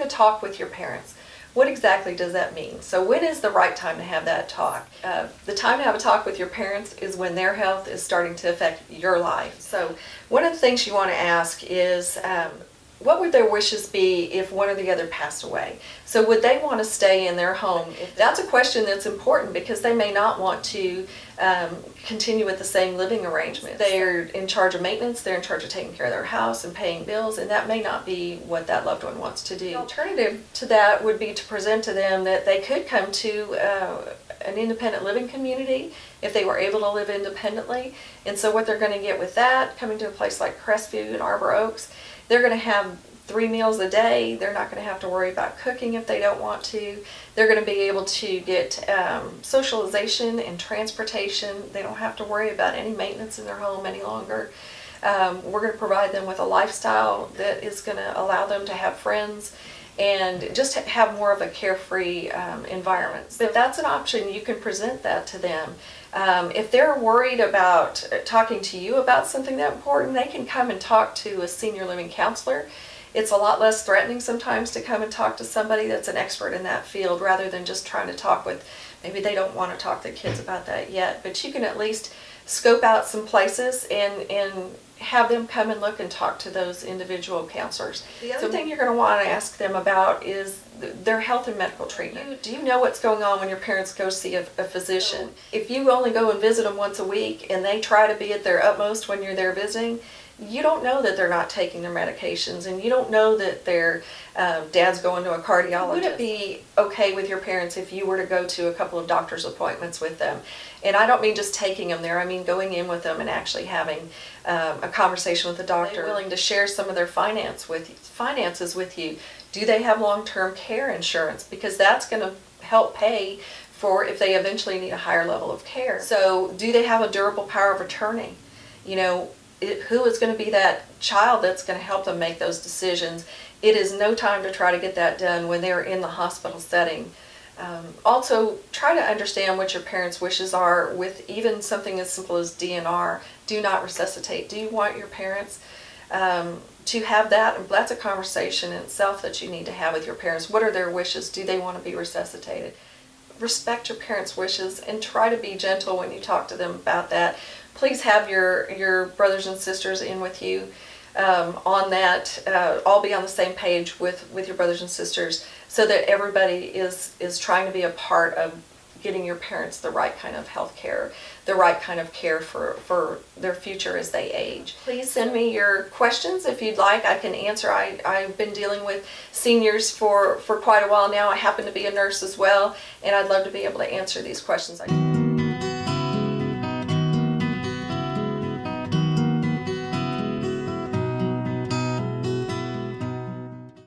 talk with your parents. What exactly does that mean? So when is the right time to have that talk? The time to have a talk with your parents is when their health is starting to affect your life. So one of the things you want to ask is, what would their wishes be if one or the other passed away? So would they want to stay in their home? That's a question that's important because they may not want to continue with the same living arrangement. They're in charge of maintenance, they're in charge of taking care of their house and paying bills, and that may not be what that loved one wants to do. The alternative to that would be to present to them that they could come to an independent living community if they were able to live independently. And so what they're going to get with that, coming to a place like Crestview and Arbor Oaks, they're going to have 3 meals a day. They're not going to have to worry about cooking if they don't want to. They're going to be able to get socialization and transportation. They don't have to worry about any maintenance in their home any longer. We're going to provide them with a lifestyle that is going to allow them to have friends and just have more of a carefree environment. If that's an option, you can present that to them. If they're worried about talking to you about something that important, they can come and talk to a senior living counselor. It's a lot less threatening sometimes to come and talk to somebody that's an expert in that field rather than just trying to talk with, maybe they don't want to talk to kids about that yet, but you can at least scope out some places and have them come and look and talk to those individual counselors. The other thing you're going to want to ask them about is their health and medical treatment. Do you know what's going on when your parents go see a physician? If you only go and visit them once a week and they try to be at their utmost when you're there visiting, you don't know that they're not taking their medications, and you don't know that their dad's going to a cardiologist. Would it be okay with your parents if you were to go to a couple of doctor's appointments with them? And I don't mean just taking them there, I mean going in with them and actually having a conversation with the doctor. Are they willing to share some of their finances with you? Do they have long-term care insurance? Because that's going to help pay for if they eventually need a higher level of care. So do they have a durable power of attorney? You know, who is going to be that child that's going to help them make those decisions? It is no time to try to get that done when they're in the hospital setting. Also, try to understand what your parents' wishes are with even something as simple as DNR. Do not resuscitate. Do you want your parents to have that? And that's a conversation in itself that you need to have with your parents. What are their wishes? Do they want to be resuscitated? Respect your parents' wishes and try to be gentle when you talk to them about that. Please have your brothers and sisters in with you on that. All be on the same page with your brothers and sisters so that everybody is trying to be a part of getting your parents the right kind of health care, the right kind of care for their future as they age. Please send me your questions if you'd like. I can answer. I've been dealing with seniors for quite a while now. I happen to be a nurse as well, and I'd love to be able to answer these questions.